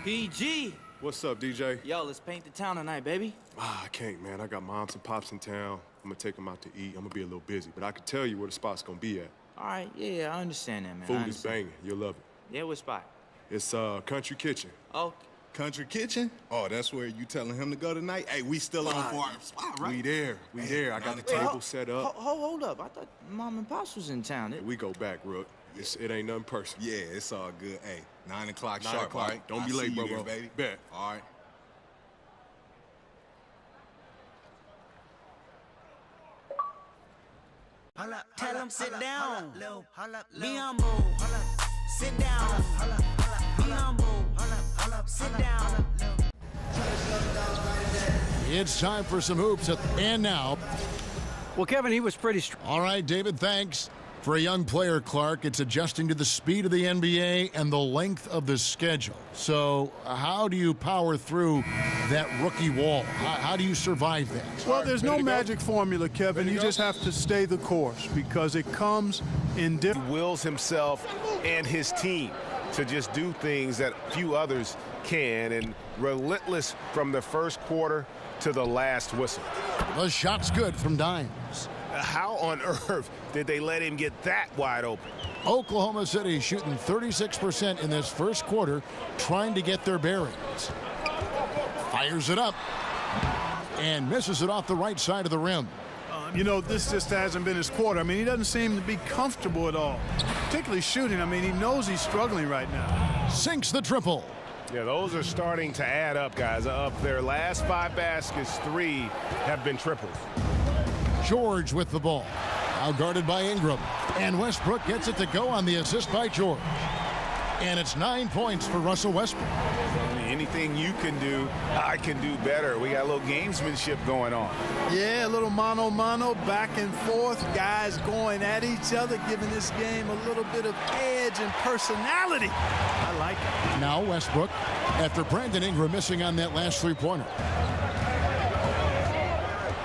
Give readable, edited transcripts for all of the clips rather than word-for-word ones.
PG. What's up, DJ? Yo, let's paint the town tonight, baby. I can't, man. I got moms and pops in town. I'm gonna take them out to eat. I'm gonna be a little busy, but I can tell you where the spot's gonna be at. All right, yeah, I understand that, man. Food is banging. You'll love it. Yeah, what spot? It's Country Kitchen. Oh. Country Kitchen? Oh, that's where you telling him to go tonight? Hey, we still on for our spot, right? We there. I got the table set up. Hold up. I thought Mom and Pops was in town. We go back, Rook. It ain't nothing personal. Yeah, it's all good. Hey, 9 o'clock sharp, all right? Don't be late, bro. Baby. Bet. All right. Tell him sit down. Be humble. Sit down. Be humble. Sit down. It's time for some hoops. And now. Well, Kevin, he was pretty strong. All right, David, thanks. For a young player, Clark, it's adjusting to the speed of the NBA and the length of the schedule. So how do you power through that rookie wall? How do you survive that? Well, there's no magic formula, Kevin. You just have to stay the course because it comes in different... He wills himself and his team to just do things that few others can, and relentless from the first quarter to the last whistle. The shot's good from Dimes. How on earth did they let him get that wide open? Oklahoma City shooting 36% in this first quarter, trying to get their bearings. Fires it up and misses it off the right side of the rim. You know, this just hasn't been his quarter. I mean, he doesn't seem to be comfortable at all, particularly shooting. I mean, he knows he's struggling right now. Sinks the triple. Yeah, those are starting to add up, guys. Of their last 5 baskets, 3 have been triples. George with the ball. Now guarded by Ingram. And Westbrook gets it to go on the assist by George. And it's 9 points for Russell Westbrook. Anything you can do, I can do better. We got a little gamesmanship going on. Yeah, a little mano-mano, back and forth. Guys going at each other, giving this game a little bit of edge and personality. I like it. Now Westbrook, after Brandon Ingram missing on that last three-pointer.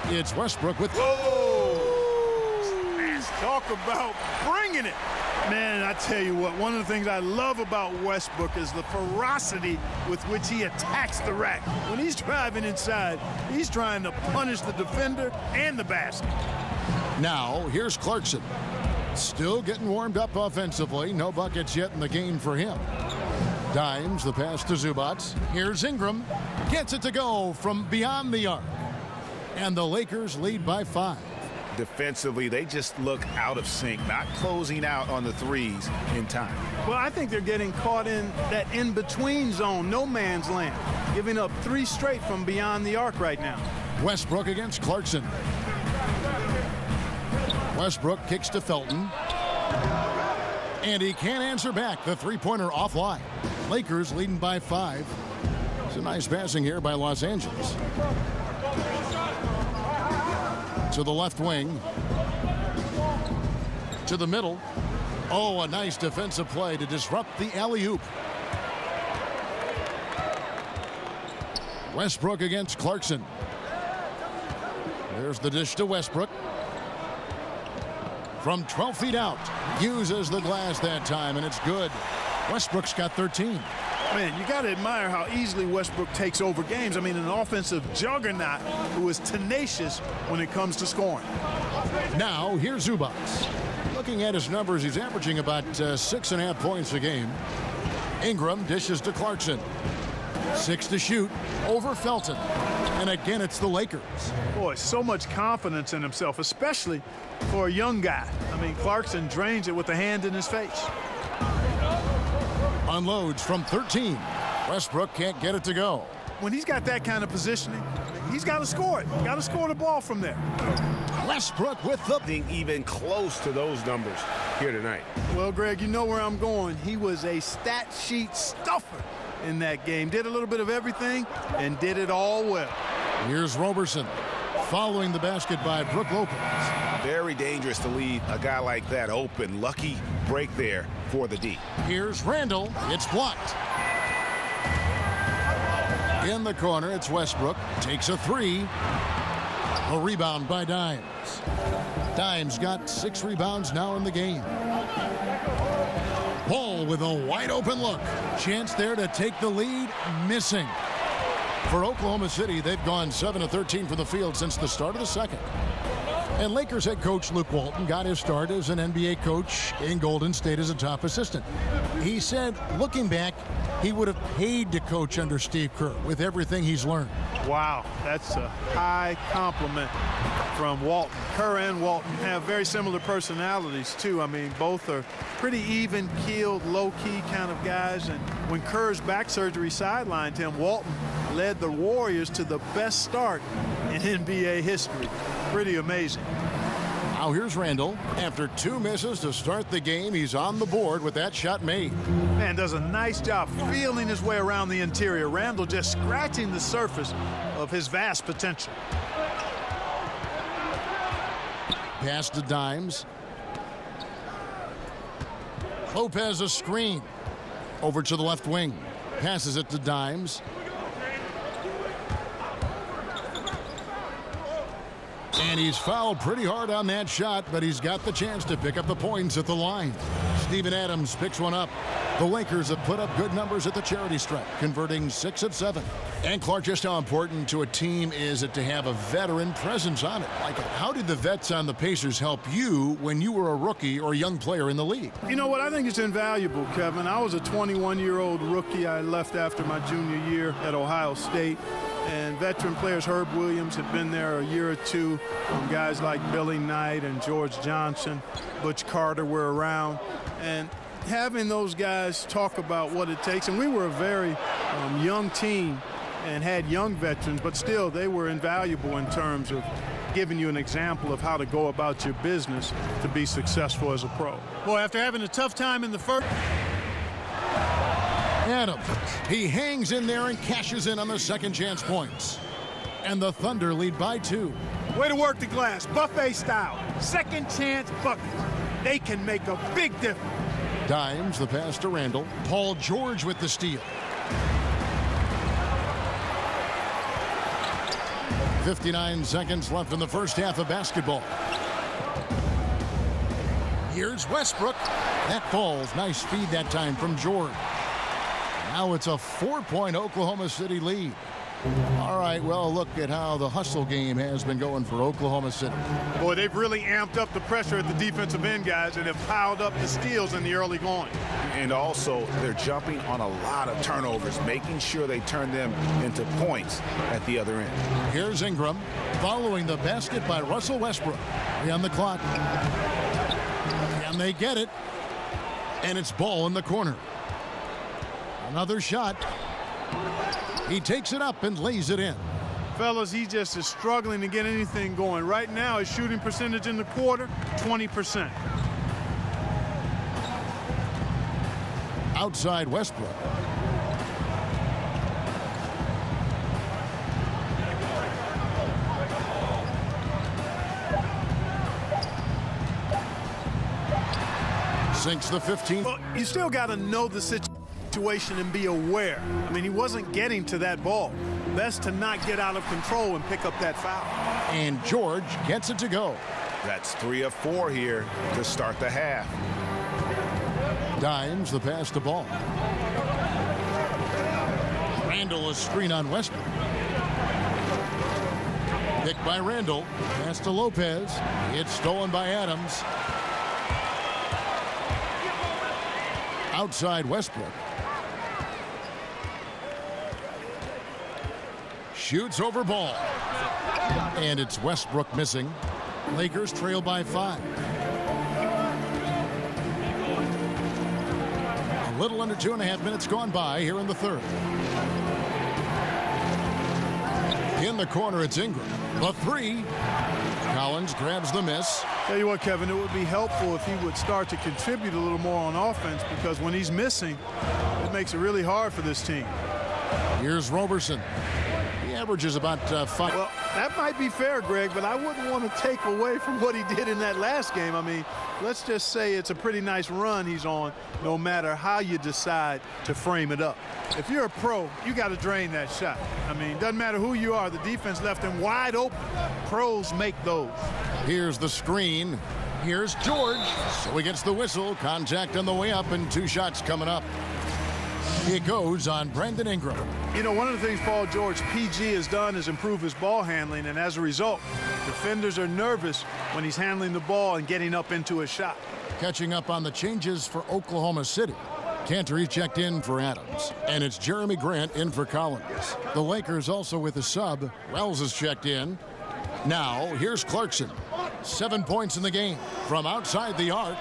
It's Westbrook with... Talk about bringing it. Man, I tell you what, one of the things I love about Westbrook is the ferocity with which he attacks the rack. When he's driving inside, he's trying to punish the defender and the basket. Now, here's Clarkson. Still getting warmed up offensively. No buckets yet in the game for him. Dimes, the pass to Zubac. Here's Ingram. Gets it to go from beyond the arc. And the Lakers lead by 5. Defensively, they just look out of sync, not closing out on the threes in time. Well, I think they're getting caught in that in-between zone, no man's land, giving up 3 straight from beyond the arc right now. Westbrook against Clarkson. Westbrook kicks to Felton. And he can't answer back. The three-pointer offline. Lakers leading by 5. It's a nice passing here by Los Angeles. To the left wing. To the middle. Oh, a nice defensive play to disrupt the alley-oop. Westbrook against Clarkson. There's the dish to Westbrook. From 12 feet out. Uses the glass that time, and it's good. Westbrook's got 13. Man, you got to admire how easily Westbrook takes over games. I mean, an offensive juggernaut who is tenacious when it comes to scoring. Now, here's Zubac. Looking at his numbers, he's averaging about 6.5 points a game. Ingram dishes to Clarkson. 6 to shoot over Felton. And again, it's the Lakers. Boy, so much confidence in himself, especially for a young guy. I mean, Clarkson drains it with a hand in his face. Unloads from 13. Westbrook can't get it to go. When he's got that kind of positioning, he's got to score it. Got to score the ball from there. Westbrook with the... Even close to those numbers here tonight. Well, Greg, you know where I'm going. He was a stat sheet stuffer in that game. Did a little bit of everything and did it all well. Here's Roberson following the basket by Brook Lopez. Very dangerous to leave a guy like that open. Lucky break there for the D. Here's Randall. It's blocked. In the corner, it's Westbrook. Takes a 3. A rebound by Dimes. Dimes got 6 rebounds now in the game. Ball with a wide open look. Chance there to take the lead, missing. For Oklahoma City, they've gone 7 of 13 from the field since the start of the second. And Lakers head coach Luke Walton got his start as an NBA coach in Golden State as a top assistant. He said, looking back, he would have paid to coach under Steve Kerr with everything he's learned. Wow, that's a high compliment from Walton. Kerr and Walton have very similar personalities, too. I mean, both are pretty even-keeled, low-key kind of guys. And when Kerr's back surgery sidelined him, Walton led the Warriors to the best start in NBA history. Pretty amazing. Now here's Randall. After 2 misses to start the game, he's on the board with that shot made. Man does a nice job feeling his way around the interior. Randall just scratching the surface of his vast potential. Pass to Dimes. Lopez a screen. Over to the left wing. Passes it to Dimes. And he's fouled pretty hard on that shot, but he's got the chance to pick up the points at the line. Steven Adams picks one up. The Lakers have put up good numbers at the charity stripe, converting 6 of 7. And Clark, just how important to a team is it to have a veteran presence on it? Like, how did the vets on the Pacers help you when you were a rookie or a young player in the league? You know what? I think it's invaluable, Kevin. I was a 21-year-old rookie. I left after my junior year at Ohio State. And veteran players, Herb Williams, had been there a year or two. Guys like Billy Knight and George Johnson, Butch Carter were around. And having those guys talk about what it takes, and we were a very young team and had young veterans, but still they were invaluable in terms of giving you an example of how to go about your business to be successful as a pro. Boy, after having a tough time in the first... Adams, he hangs in there and cashes in on the second chance points. And the Thunder lead by 2. Way to work the glass, buffet style. Second chance buckets. They can make a big difference. Dimes, the pass to Randall. Paul George with the steal. 59 seconds left in the first half of basketball. Here's Westbrook. That falls. Nice feed that time from George. Now it's a 4-point Oklahoma City lead. All right, well, look at how the hustle game has been going for Oklahoma City. Boy, they've really amped up the pressure at the defensive end, guys, and have piled up the steals in the early going. And also, they're jumping on a lot of turnovers, making sure they turn them into points at the other end. Here's Ingram following the basket by Russell Westbrook. 3 on the clock. And they get it. And it's ball in the corner. Another shot. He takes it up and lays it in. Fellas, he just is struggling to get anything going. Right now, his shooting percentage in the quarter, 20%. Outside Westbrook. Sinks the 15th. Well, you still got to know the situation and be aware. I mean, he wasn't getting to that ball. Best to not get out of control and pick up that foul. And George gets it to go. That's 3 of 4 here to start the half. Dimes the pass to Ball. Randall a screen on Westbrook. Picked by Randall. Pass to Lopez. It's stolen by Adams. Outside Westbrook. Shoots over Ball. And it's Westbrook missing. Lakers trail by 5. A little under 2.5 minutes gone by here in the third. In the corner, it's Ingram. The 3. Collins grabs the miss. Tell you what, Kevin, it would be helpful if he would start to contribute a little more on offense, because when he's missing, it makes it really hard for this team. Here's Roberson. He averages about 5. Well, that might be fair, Greg, but I wouldn't want to take away from what he did in that last game. I mean, let's just say it's a pretty nice run he's on, no matter how you decide to frame it up. If you're a pro, you got to drain that shot. I mean, doesn't matter who you are, the defense left him wide open. Pros make those. Here's the screen. Here's George. So he gets the whistle. Contact on the way up and 2 shots coming up. It goes on Brandon Ingram. You know, one of the things Paul George, PG, has done is improve his ball handling, and as a result, defenders are nervous when he's handling the ball and getting up into a shot. Catching up on the changes for Oklahoma City. Cantor checked in for Adams, and it's Jeremy Grant in for Collins. The Lakers also with a sub. Wells is checked in. Now, here's Clarkson. 7 points in the game from outside the arc.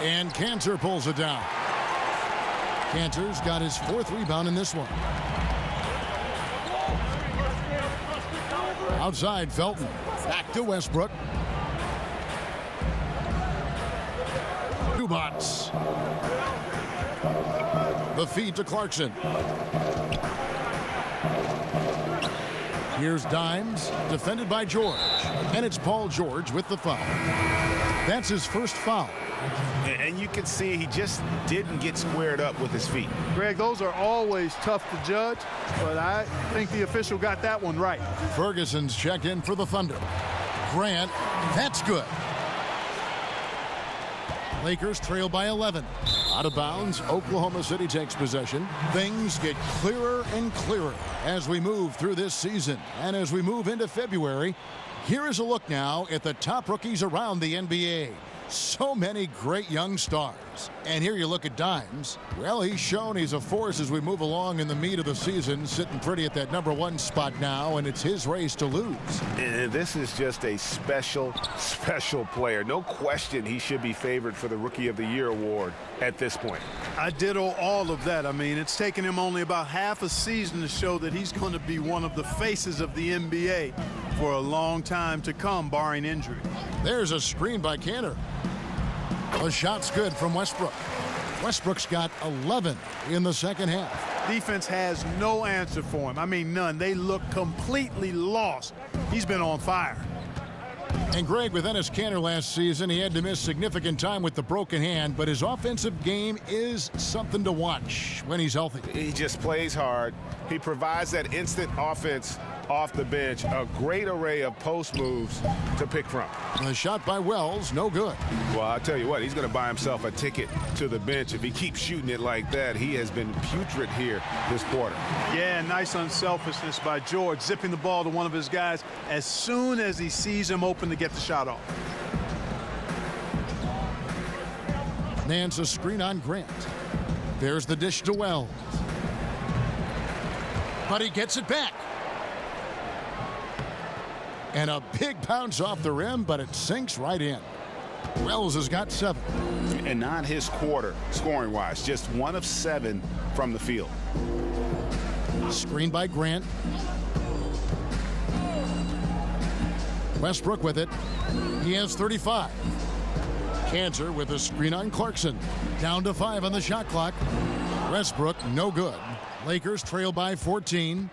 And Cantor pulls it down. Cantor's got his 4th rebound in this one. Outside, Felton. Back to Westbrook. Zubats. The feed to Clarkson. Here's Dimes, defended by George. And it's Paul George with the foul. That's his first foul. And you can see he just didn't get squared up with his feet. Greg, those are always tough to judge, but I think the official got that one right. Ferguson's checked in for the Thunder. Grant, that's good. Lakers trail by 11. Out of bounds, Oklahoma City takes possession. Things get clearer and clearer as we move through this season. And as we move into February, here is a look now at the top rookies around the NBA. So many great young stars. And here you look at Dimes. Well, he's shown he's a force as we move along in the meat of the season, sitting pretty at that #1 spot now, and it's his race to lose. And this is just a special, special player. No question he should be favored for the Rookie of the Year award at this point. I ditto all of that. I mean, it's taken him only about half a season to show that he's going to be one of the faces of the NBA for a long time to come, barring injury. There's a screen by Cantor. The shot's good from Westbrook. Westbrook's got 11 in the second half. Defense has no answer for him. I mean, none. They look completely lost. He's been on fire. And Greg, with Enes Kanter last season, he had to miss significant time with the broken hand, but his offensive game is something to watch when he's healthy. He just plays hard. He provides that instant offense off the bench, a great array of post moves to pick from. The shot by Wells, no good. Well, I'll tell you what, he's going to buy himself a ticket to the bench. If he keeps shooting it like that, he has been putrid here this quarter. Yeah, nice unselfishness by George, zipping the ball to one of his guys as soon as he sees him open to get the shot off. Nance a screen on Grant. There's the dish to Wells. But he gets it back. And a big bounce off the rim, but it sinks right in. Wells has got 7. And not his quarter, scoring-wise, just 1 of 7 from the field. Screen by Grant. Westbrook with it. He has 35. Cantor with a screen on Clarkson. Down to 5 on the shot clock. Westbrook, no good. Lakers trail by 14.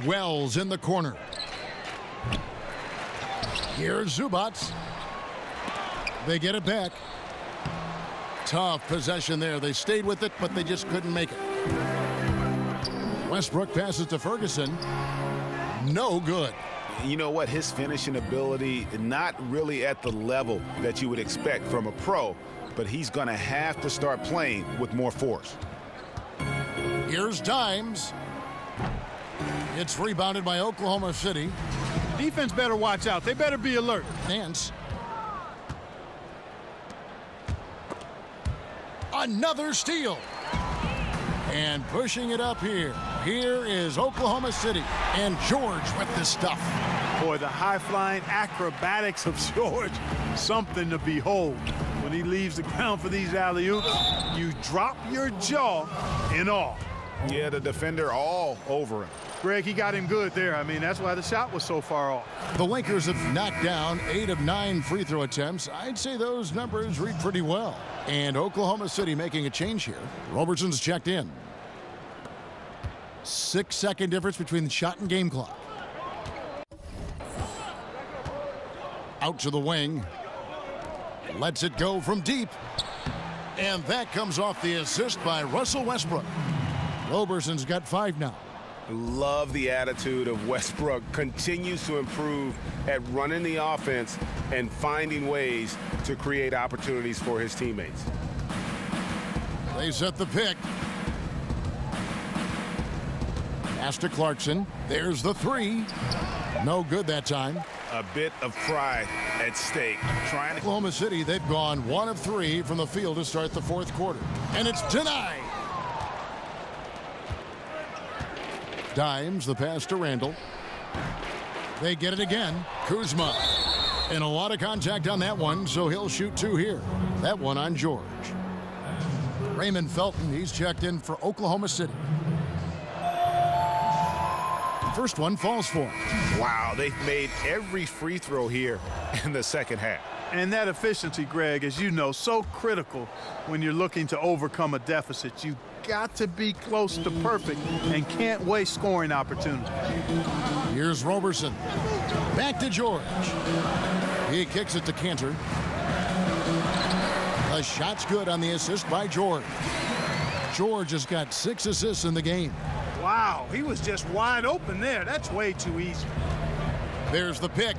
Wells in the corner. Here's Zubats. They get it back. Tough possession there. They stayed with it, but they just couldn't make it. Westbrook passes to Ferguson. No good. You know what? His finishing ability, not really at the level that you would expect from a pro, but he's going to have to start playing with more force. Here's Dimes. It's rebounded by Oklahoma City. Defense better watch out. They better be alert. Nance. Another steal. And pushing it up here. Here is Oklahoma City. And George with the stuff. Boy, the high-flying acrobatics of George, something to behold. When he leaves the ground for these alley-oops, you drop your jaw in awe. Yeah, the defender all over him. Greg, he got him good there. I mean, that's why the shot was so far off. The Lakers have knocked down 8 of 9 free throw attempts. I'd say those numbers read pretty well. And Oklahoma City making a change here. Robertson's checked in. 6-second difference between the shot and game clock. Out to the wing. Lets it go from deep. And that comes off the assist by Russell Westbrook. Roberson's got 5 now. Love the attitude of Westbrook. Continues to improve at running the offense and finding ways to create opportunities for his teammates. They set the pick. Pass to Clarkson. There's the three. No good that time. A bit of pride at stake. Trying to... Oklahoma City, they've gone 1 of 3 from the field to start the fourth quarter. And it's denied. Dimes, the pass to Randall. They get it again. Kuzma. And a lot of contact on that one, so he'll shoot 2 here. That one on George. Raymond Felton, he's checked in for Oklahoma City. First one falls for him. Wow, they've made every free throw here in the second half. And that efficiency, Greg, as you know, so critical when you're looking to overcome a deficit. You've got to be close to perfect and can't waste scoring opportunities. Here's Roberson. Back to George. He kicks it to Cantor. The shot's good on the assist by George. George has got 6 assists in the game. Wow, he was just wide open there. That's way too easy. There's the pick.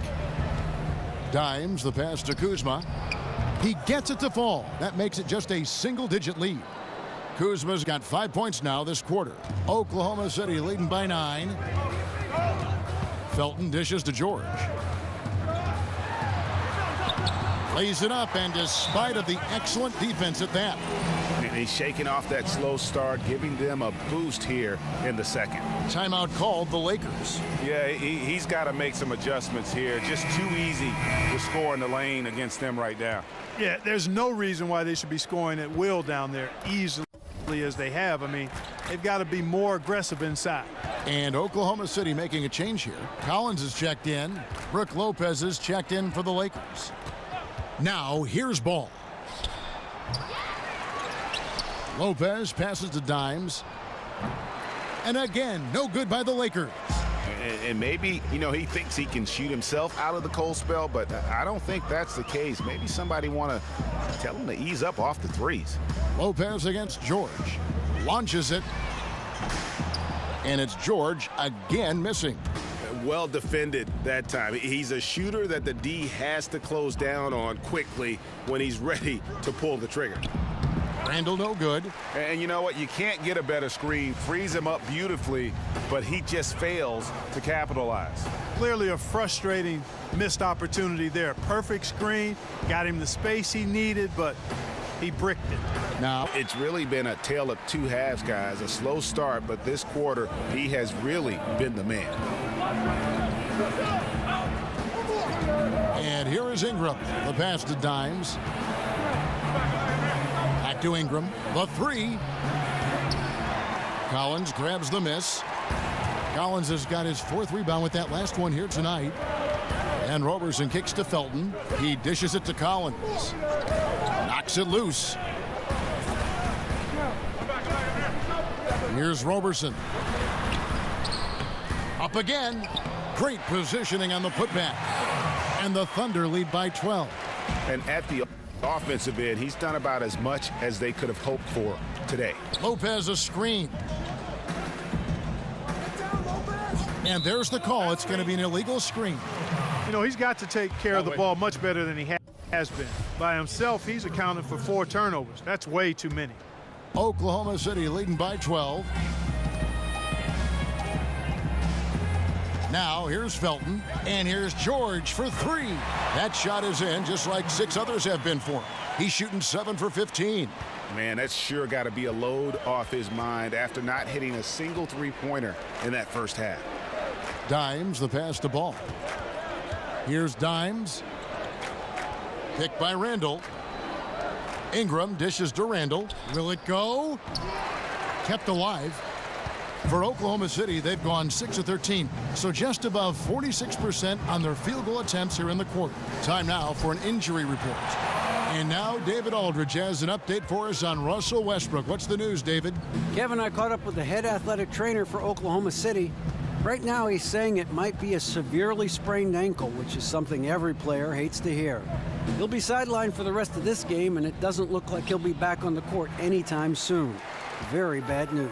Dimes, the pass to Kuzma. He gets it to fall. That makes it just a single-digit lead. Kuzma's got 5 points now this quarter. Oklahoma City leading by 9. Felton dishes to George. Lays it up, and despite of the excellent defense at that. And he's shaking off that slow start, giving them a boost here in the second. Timeout called the Lakers. Yeah, he's got to make some adjustments here. Just too easy to score in the lane against them right now. Yeah, there's no reason why they should be scoring at will down there easily as they have. I mean, they've got to be more aggressive inside. And Oklahoma City making a change here. Collins is checked in. Brook Lopez is checked in for the Lakers. Now, here's ball. Lopez passes to Dimes. And again, no good by the Lakers. And maybe, you know, he thinks he can shoot himself out of the cold spell, but I don't think that's the case. Maybe somebody want to tell him to ease up off the threes. Lopez against George. Launches it. And it's George again missing. Well defended that time. He's a shooter that the D has to close down on quickly when he's ready to pull the trigger. Randall no good. And you know what? You can't get a better screen. Frees him up beautifully, but he just fails to capitalize. Clearly a frustrating missed opportunity there. Perfect screen, got him the space he needed, but he bricked it. Now, it's really been a tale of 2 halves, guys. A slow start, but this quarter, he has really been the man. And here is Ingram. The pass to Dimes. Back to Ingram. The 3. Collins grabs the miss. Collins has got his 4th rebound with that last one here tonight. And Roberson kicks to Felton. He dishes it to Collins. Knocks it loose. Here's Roberson. Up again. Great positioning on the putback. And the Thunder lead by 12. And at the offensive end, he's done about as much as they could have hoped for today. Lopez a screen. And there's the call. It's going to be an illegal screen. You know, he's got to take care of the ball much better than he has been. By himself, he's accounted for 4 turnovers. That's way too many. Oklahoma City leading by 12. Now here's Felton, and here's George for 3. That shot is in, just like 6 others have been for him. He's shooting 7 for 15. Man, that's sure got to be a load off his mind after not hitting a single 3-pointer in that first half. Dimes, the pass to Ball. Here's Dimes. Picked by Randall. Ingram dishes to Randall. Will it go? Kept alive. For Oklahoma City, they've gone 6 of 13, so just above 46% on their field goal attempts here in the quarter. Time now for an injury report. And now David Aldridge has an update for us on Russell Westbrook. What's the news, David? Kevin, I caught up with the head athletic trainer for Oklahoma City. Right now, he's saying it might be a severely sprained ankle, which is something every player hates to hear. He'll be sidelined for the rest of this game, and it doesn't look like he'll be back on the court anytime soon. Very bad news.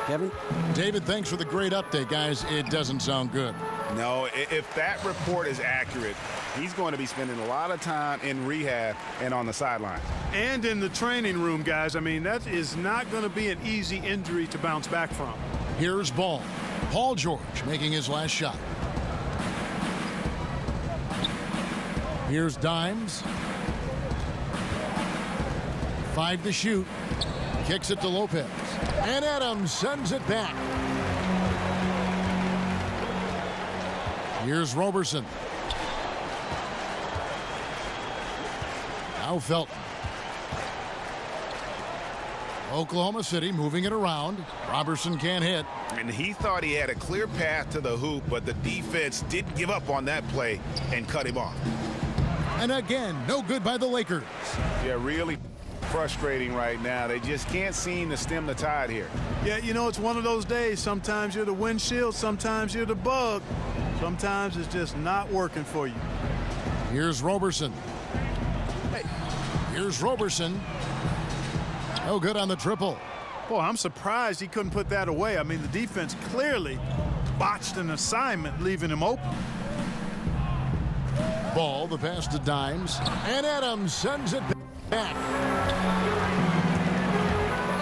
Kevin? David, thanks for the great update, guys. It doesn't sound good. No, if that report is accurate, he's going to be spending a lot of time in rehab and on the sideline. And in the training room, guys. I mean, that is not going to be an easy injury to bounce back from. Here's ball. Paul George making his last shot. Here's Dimes. 5 to shoot. Kicks it to Lopez. And Adams sends it back. Here's Roberson. Now Felton. Oklahoma City moving it around. Roberson can't hit. And he thought he had a clear path to the hoop, but the defense didn't give up on that play and cut him off. And again, no good by the Lakers. Yeah, really frustrating right now. They just can't seem to stem the tide here. Yeah, you know, it's one of those days. Sometimes you're the windshield, sometimes you're the bug. Sometimes it's just not working for you. Here's Roberson. Here's Roberson. No good on the triple. Boy, I'm surprised he couldn't put that away. I mean, the defense clearly botched an assignment, leaving him open. Ball, the pass to Dimes. And Adams sends it back.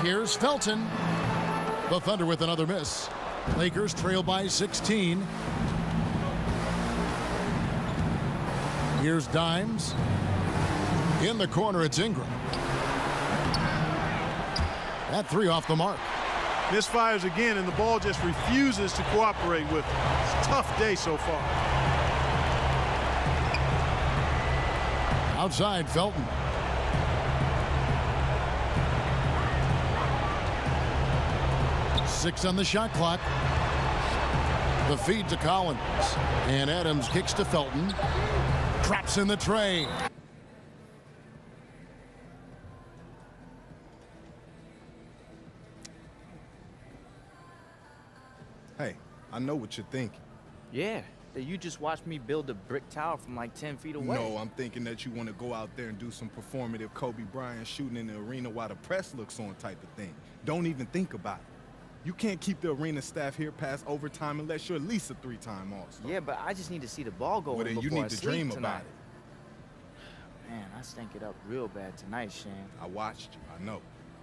Here's Felton. The Thunder with another miss. Lakers trail by 16. Here's Dimes. In the corner, it's Ingram. That 3 off the mark. Misfires again, and the ball just refuses to cooperate with him. It's a tough day so far. Outside, Felton. Six on the shot clock. The feed to Collins. And Adams kicks to Felton. Traps in the tray. Hey, I know what you're thinking. Yeah, that you just watched me build a brick tower from like 10 feet away. No, I'm thinking that you want to go out there and do some performative Kobe Bryant shooting in the arena while the press looks on type of thing. Don't even think about it. You can't keep the arena staff here past overtime unless you're at least a 3-time All-Star. Yeah, but I just need to see the ball go Well, in then you before need I to sleep dream tonight. about it. Man, I stank it up real bad tonight, Shane. I watched you, I know.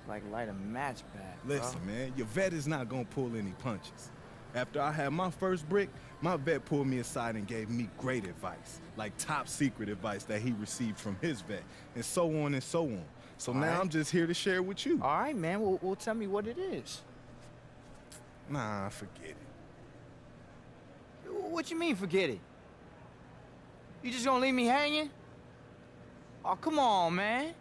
Like light a match back. Listen, man, your vet is not going to pull any punches. After I had my first brick, my vet pulled me aside and gave me great advice, like top secret advice that he received from his vet, and so on and so on. So All now right. I'm just here to share with you. All right, man. Well, tell me what it is. Nah, forget it. What you mean, forget it? You just gonna leave me hanging? Oh, come on, man.